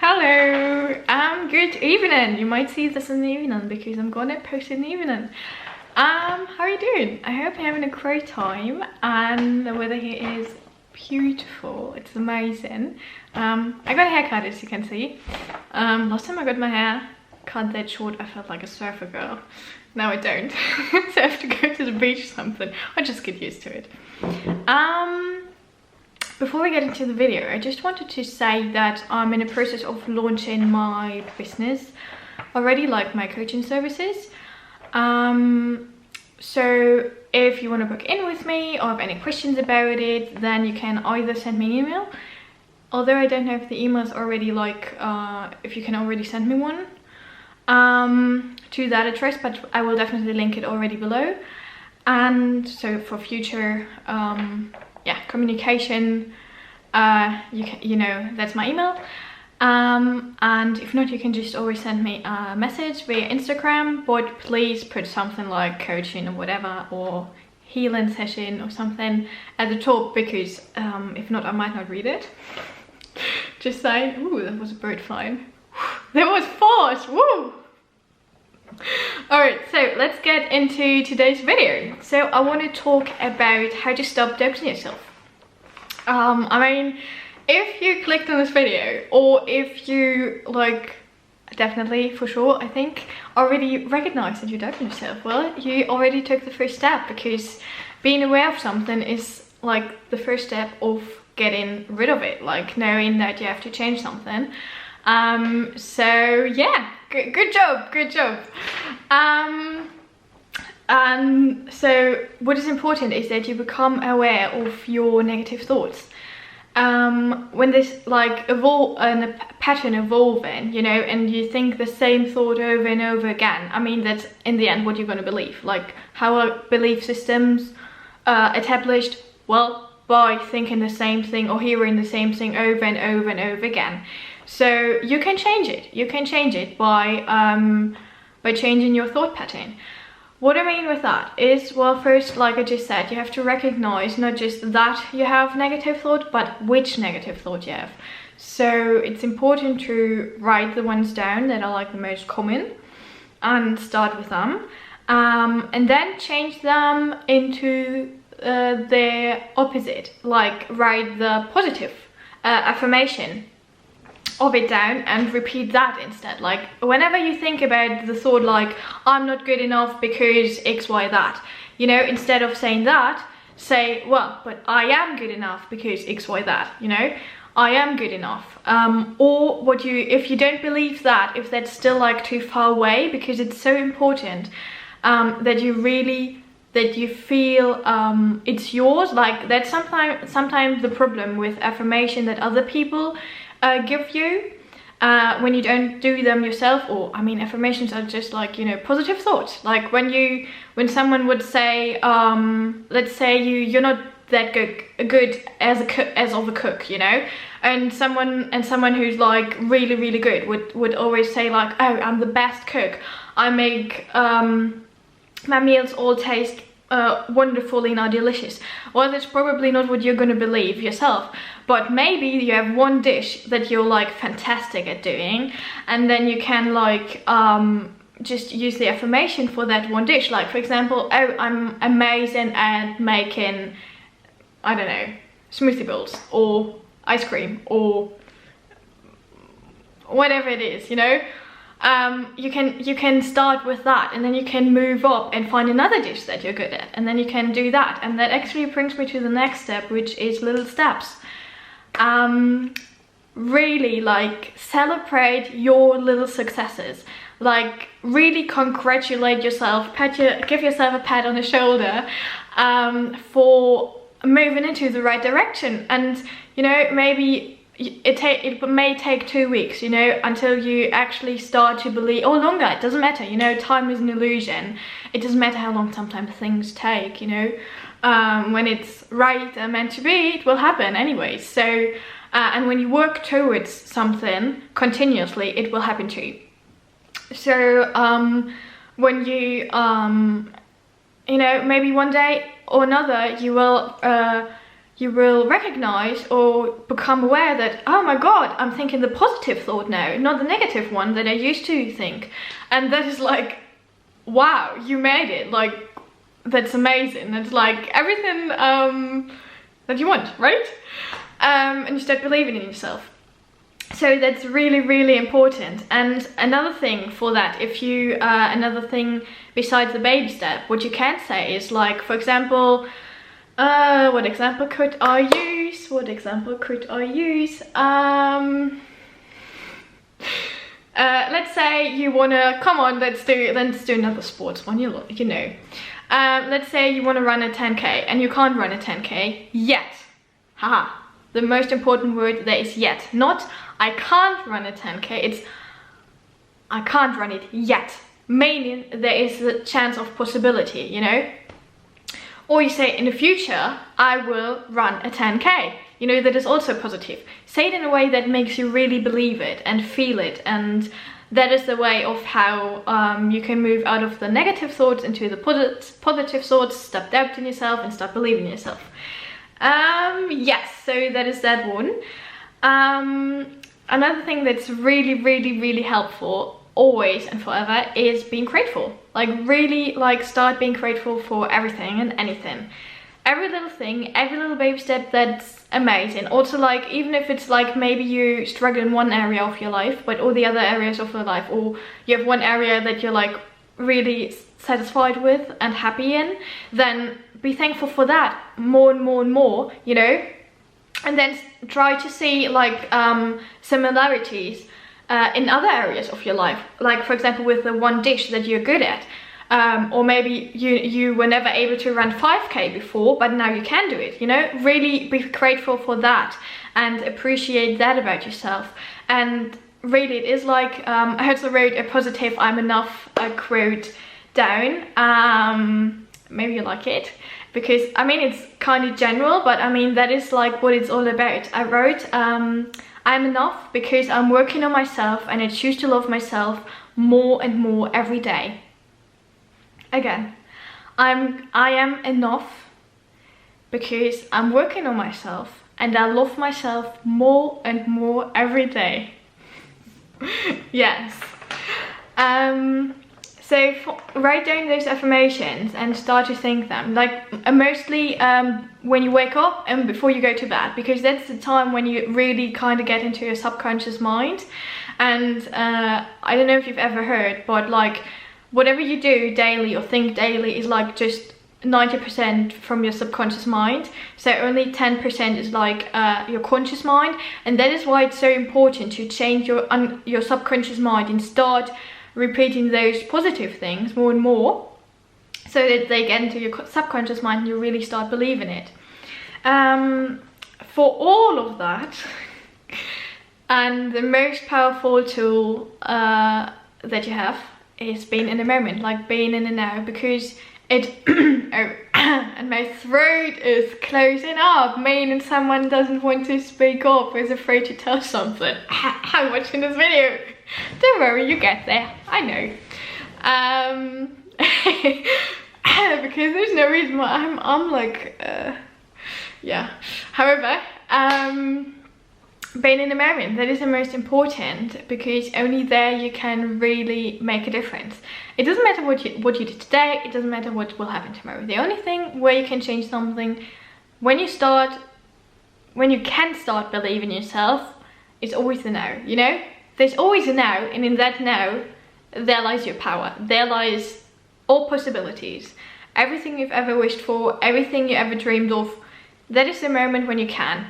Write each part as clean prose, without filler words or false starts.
Hello, good evening. You might see this in the evening because I'm gonna post in the evening. How are you doing? I hope you're having a great time and the weather here is beautiful. It's amazing. I got a haircut, as you can see. Last time I got my hair cut that short, I felt like a surfer girl. Now I don't. So I have to go to the beach or something. I just get used to it. Before we get into the video, I just wanted to say that I'm in the process of launching my business already, like my coaching services. So if you want to book in with me or have any questions about it, then you can either send me an email, although I don't know if the email is already like, if you can already send me one to that address, but I will definitely link it already below. And so for future communication, you know, that's my email. And if not, you can just always send me a message via Instagram, but please put something like coaching or whatever, or healing session or something at the top, because if not, I might not read it. Just saying. Ooh, that was a bird flying. That was force. Woo! Alright, so let's get into today's video. So I want to talk about how to stop doubting yourself. I mean, if you clicked on this video, or if you like, definitely for sure, I think already recognize that you're doubting yourself, well, you already took the first step, because being aware of something is like the first step of getting rid of it, like knowing that you have to change something. So yeah, good job. So what is important is that you become aware of your negative thoughts. When this like a pattern evolving, you know, and you think the same thought over and over again, I mean, that's in the end what you're going to believe. Like, how are belief systems established? Well, by thinking the same thing or hearing the same thing over and over and over again. So you can change it. You can change it by changing your thought pattern. What I mean with that is, well, first, like I just said, you have to recognize not just that you have negative thought, but which negative thought you have. So it's important to write the ones down that are like the most common and start with them, and then change them into the opposite, like write the positive affirmation of it down and repeat that instead. Like, whenever you think about the thought like, I'm not good enough because X, Y, that, you know, instead of saying that, say, well, but I am good enough because X, Y, that, you know, I am good enough. Or what you, if you don't believe that, if that's still like too far away, because it's so important that you really, that you feel it's yours. Like, that's sometimes the problem with affirmation that other people give you when you don't do them yourself. Or I mean, affirmations are just like, you know, positive thoughts. Like when someone would say, let's say you're not that good as a cook, you know, and someone who's like really good would always say like, oh, I'm the best cook, I make my meals all taste wonderfully and are delicious. Well, that's probably not what you're gonna believe yourself, but maybe you have one dish that you're like fantastic at doing, and then you can like just use the affirmation for that one dish. Like, for example, oh, I'm amazing at making, I don't know, smoothie bowls or ice cream or whatever it is, you know. You can start with that, and then you can move up and find another dish that you're good at, and then you can do that. And that actually brings me to the next step, which is little steps. Really, like, celebrate your little successes. Like, really congratulate yourself, give yourself a pat on the shoulder for moving into the right direction. And, you know, maybe it may take 2 weeks, you know, until you actually start to believe, or longer, it doesn't matter, you know, time is an illusion. It doesn't matter how long sometimes things take, you know. When it's right and meant to be, it will happen anyway. So and when you work towards something continuously, it will happen too. So when you know, maybe one day or another you will you will recognize or become aware that, oh my god, I'm thinking the positive thought now, not the negative one that I used to think. And that is like, wow, you made it. Like, that's amazing. That's like everything that you want, right? And you start believing in yourself. So that's really, really important. And another thing for that, if you another thing besides the baby step, what you can say is, like, for example, what example could I use? Let's say you wanna, come on, let's do another sports one, you know. Let's say you wanna run a 10K and you can't run a 10K yet. Haha. The most important word there is yet. Not I can't run a 10K, it's I can't run it yet. Meaning there is a chance of possibility, you know? Or you say, in the future, I will run a 10K. You know, that is also positive. Say it in a way that makes you really believe it and feel it. And that is the way of how you can move out of the negative thoughts into the positive thoughts, stop doubting yourself and start believing in yourself. Yes, so that is that one. Another thing that's really, really, really helpful always and forever is being grateful. Like, really, like, start being grateful for everything and anything. Every little thing, every little baby step, that's amazing. Also, like, even if it's like maybe you struggle in one area of your life, but all the other areas of your life, or you have one area that you're like really satisfied with and happy in, then be thankful for that more and more and more, you know. And then try to see like similarities in other areas of your life, like for example with the one dish that you're good at, or maybe you were never able to run 5K before, but now you can do it, you know. Really be grateful for that and appreciate that about yourself. And really, it is like, I also wrote a positive I'm enough quote down. Maybe you like it, because I mean it's kind of general, but I mean that is like what it's all about. I wrote I'm enough because I'm working on myself and I choose to love myself more and more every day. Again, I am enough because I'm working on myself and I love myself more and more every day. Yes. So write down those affirmations and start to think them, like mostly when you wake up and before you go to bed, because that's the time when you really kind of get into your subconscious mind. And I don't know if you've ever heard, but like whatever you do daily or think daily is like just 90% from your subconscious mind. So only 10% is like your conscious mind. And that is why it's so important to change your subconscious mind and start repeating those positive things more and more, so that they get into your subconscious mind and you really start believing it. For all of that, and the most powerful tool that you have is being in the moment, like being in the now, because it oh, and my throat is closing up, meaning someone doesn't want to speak up, is afraid to tell something. I'm watching this video. Don't worry, you get there. I know. Because there's no reason why I'm like, yeah. However, being in the moment, that is the most important, because only there you can really make a difference. It doesn't matter what you did today. It doesn't matter what will happen tomorrow. The only thing where you can change something, when you can start believing in yourself, is always the now, you know? There's always a now, and in that now, there lies your power. There lies all possibilities. Everything you've ever wished for, everything you ever dreamed of, that is the moment when you can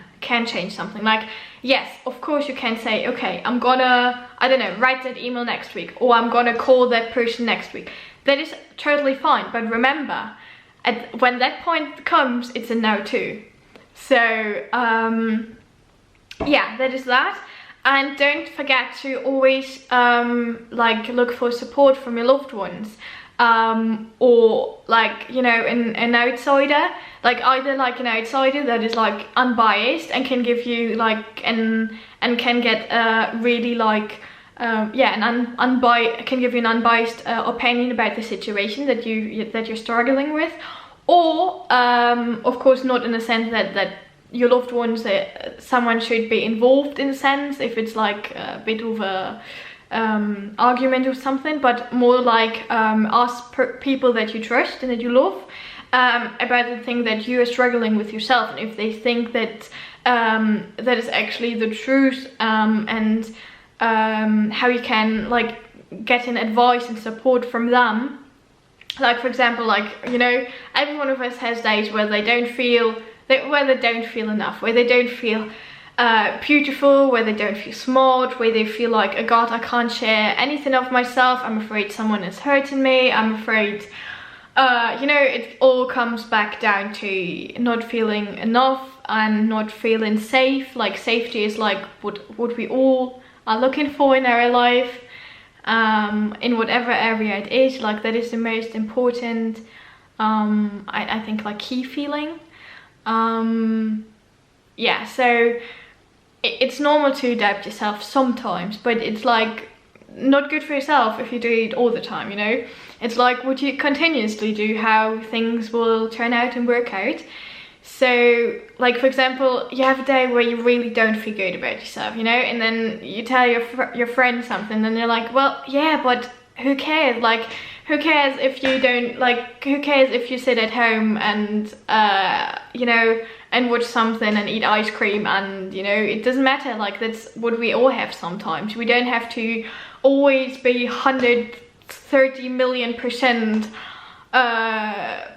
change something. Like, yes, of course you can say, okay, I'm gonna, I don't know, write that email next week, or I'm gonna call that person next week. That is totally fine, but remember, when that point comes, it's a now too. So, yeah, that is that. And don't forget to always like look for support from your loved ones, or like, you know, an outsider, like either like an outsider that is like unbiased and can give you like and can get really like yeah, can give you an unbiased opinion about the situation that you're struggling with, or of course not in the sense that your loved ones, that someone should be involved in a sense, if it's like a bit of a argument or something, but more like ask people that you trust and that you love about the thing that you are struggling with yourself, and if they think that that is actually the truth, and how you can like get an advice and support from them. Like for example, like, you know, every one of us has days where they don't feel enough, where they don't feel beautiful, where they don't feel smart, where they feel like, oh god, I can't share anything of myself, I'm afraid someone is hurting me, I'm afraid, you know, it all comes back down to not feeling enough and not feeling safe. Like safety is like what we all are looking for in our life, in whatever area it is. Like that is the most important, I think, like key feeling. Yeah, so it's normal to doubt yourself sometimes, but it's like not good for yourself if you do it all the time, you know. It's like what you continuously do, how things will turn out and work out. So like for example, you have a day where you really don't feel good about yourself, you know, and then you tell your friend something, and they're like, well, yeah, but who cares? Like, who cares if you don't, like, who cares if you sit at home and you know, and watch something and eat ice cream, and you know, it doesn't matter. Like that's what we all have sometimes. We don't have to always be 130 million%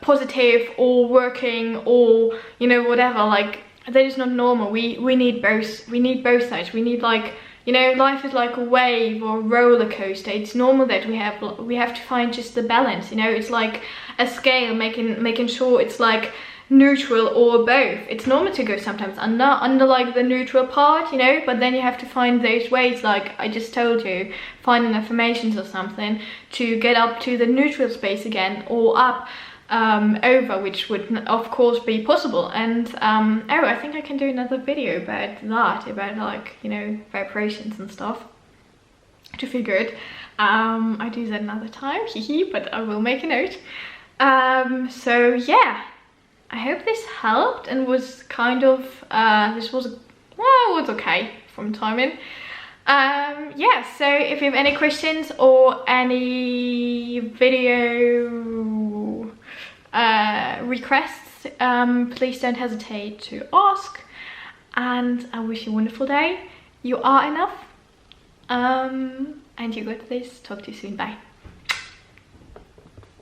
positive or working, or you know, whatever. Like that is not normal. We need both. We need both sides. We need, like, you know, life is like a wave or a roller coaster. It's normal that we have to find just the balance, you know. It's like a scale, making sure it's like neutral or both. It's normal to go sometimes under like the neutral part, you know, but then you have to find those ways, like I just told you, finding affirmations or something to get up to the neutral space again, or up over, which would of course be possible. And oh, I think I can do another video about that, about like, you know, vibrations and stuff to feel good. I do that another time, but I will make a note. So yeah, I hope this helped and was kind of this was, well, it was okay from timing. Yeah, so if you have any questions or any video requests, please don't hesitate to ask, and I wish you a wonderful day. You are enough, and you got this. Talk to you soon. Bye.